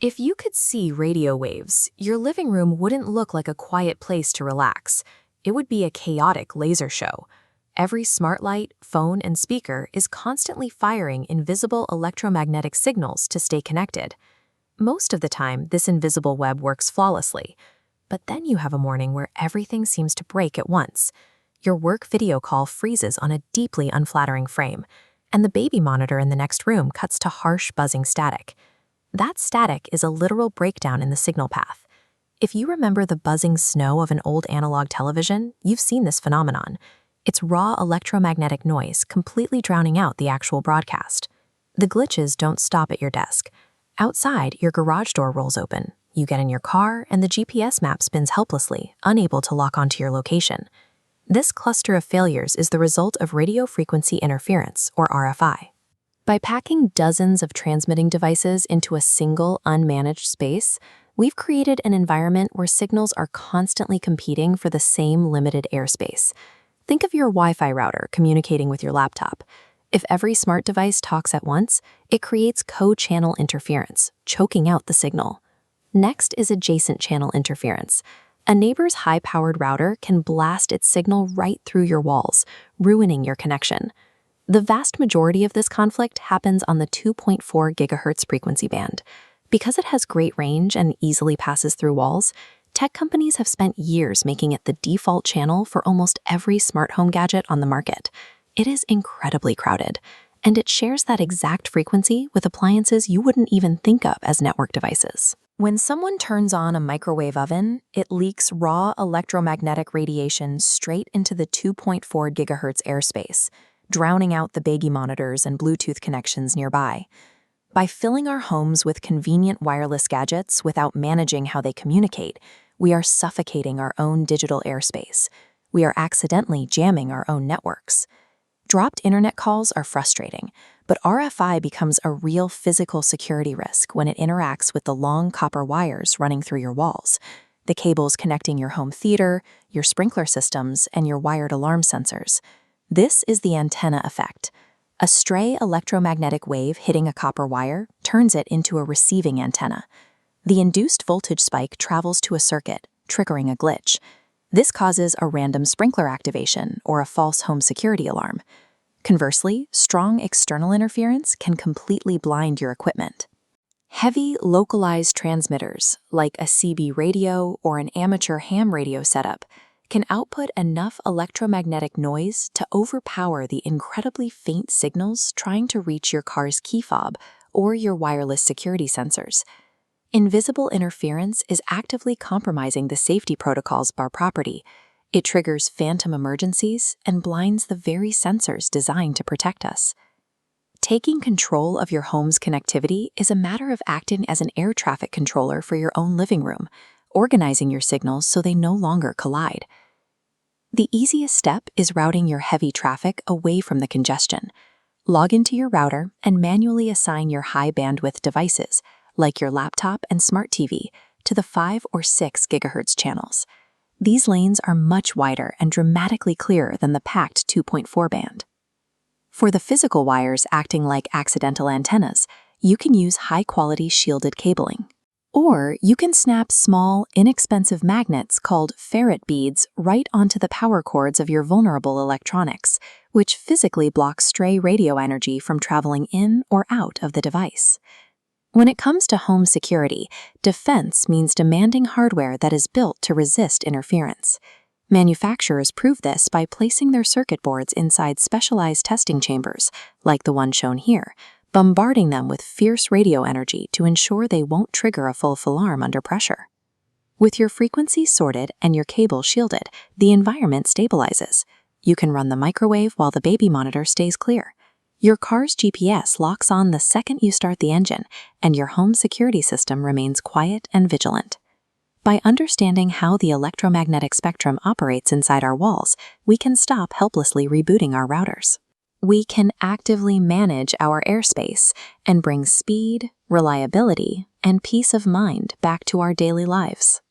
If you could see radio waves, your living room wouldn't look like a quiet place to relax. It would be a chaotic laser show. Every smart light, phone, and speaker is constantly firing invisible electromagnetic signals to stay connected. Most of the time, this invisible web works flawlessly. But then you have a morning where everything seems to break at once. Your work video call freezes on a deeply unflattering frame, and the baby monitor in the next room cuts to harsh buzzing static. That static is a literal breakdown in the signal path. If you remember the buzzing snow of an old analog television, you've seen this phenomenon. It's raw electromagnetic noise completely drowning out the actual broadcast. The glitches don't stop at your desk. Outside, your garage door rolls open. You get in your car, and the GPS map spins helplessly, unable to lock onto your location. This cluster of failures is the result of radio frequency interference, or RFI. By packing dozens of transmitting devices into a single, unmanaged space, we've created an environment where signals are constantly competing for the same limited airspace. Think of your Wi-Fi router communicating with your laptop. If every smart device talks at once, it creates co-channel interference, choking out the signal. Next is adjacent channel interference. A neighbor's high-powered router can blast its signal right through your walls, ruining your connection. The vast majority of this conflict happens on the 2.4 GHz frequency band. Because it has great range and easily passes through walls, tech companies have spent years making it the default channel for almost every smart home gadget on the market. It is incredibly crowded, and it shares that exact frequency with appliances you wouldn't even think of as network devices. When someone turns on a microwave oven, it leaks raw electromagnetic radiation straight into the 2.4 GHz airspace, drowning out the baby monitors and Bluetooth connections nearby. By filling our homes with convenient wireless gadgets without managing how they communicate, we are suffocating our own digital airspace. We are accidentally jamming our own networks. Dropped internet calls are frustrating, but RFI becomes a real physical security risk when it interacts with the long copper wires running through your walls, the cables connecting your home theater, your sprinkler systems, and your wired alarm sensors. This is the antenna effect. A stray electromagnetic wave hitting a copper wire turns it into a receiving antenna. The induced voltage spike travels to a circuit, triggering a glitch. This causes a random sprinkler activation or a false home security alarm. Conversely, strong external interference can completely blind your equipment. Heavy, localized transmitters, like a CB radio or an amateur ham radio setup, can output enough electromagnetic noise to overpower the incredibly faint signals trying to reach your car's key fob or your wireless security sensors. Invisible interference is actively compromising the safety protocols of our property. It triggers phantom emergencies and blinds the very sensors designed to protect us. Taking control of your home's connectivity is a matter of acting as an air traffic controller for your own living room, organizing your signals so they no longer collide. The easiest step is routing your heavy traffic away from the congestion. Log into your router and manually assign your high bandwidth devices, like your laptop and smart TV, to the 5 or 6 GHz channels. These lanes are much wider and dramatically clearer than the packed 2.4 band. For the physical wires acting like accidental antennas, you can use high-quality shielded cabling. Or you can snap small, inexpensive magnets called ferrite beads right onto the power cords of your vulnerable electronics, which physically block stray radio energy from traveling in or out of the device. When it comes to home security, defense means demanding hardware that is built to resist interference. Manufacturers prove this by placing their circuit boards inside specialized testing chambers, like the one shown here, bombarding them with fierce radio energy to ensure they won't trigger a false alarm under pressure. With your frequency sorted and your cable shielded, the environment stabilizes. You can run the microwave while the baby monitor stays clear. Your car's GPS locks on the second you start the engine, and your home security system remains quiet and vigilant. By understanding how the electromagnetic spectrum operates inside our walls, we can stop helplessly rebooting our routers. We can actively manage our airspace and bring speed, reliability, and peace of mind back to our daily lives.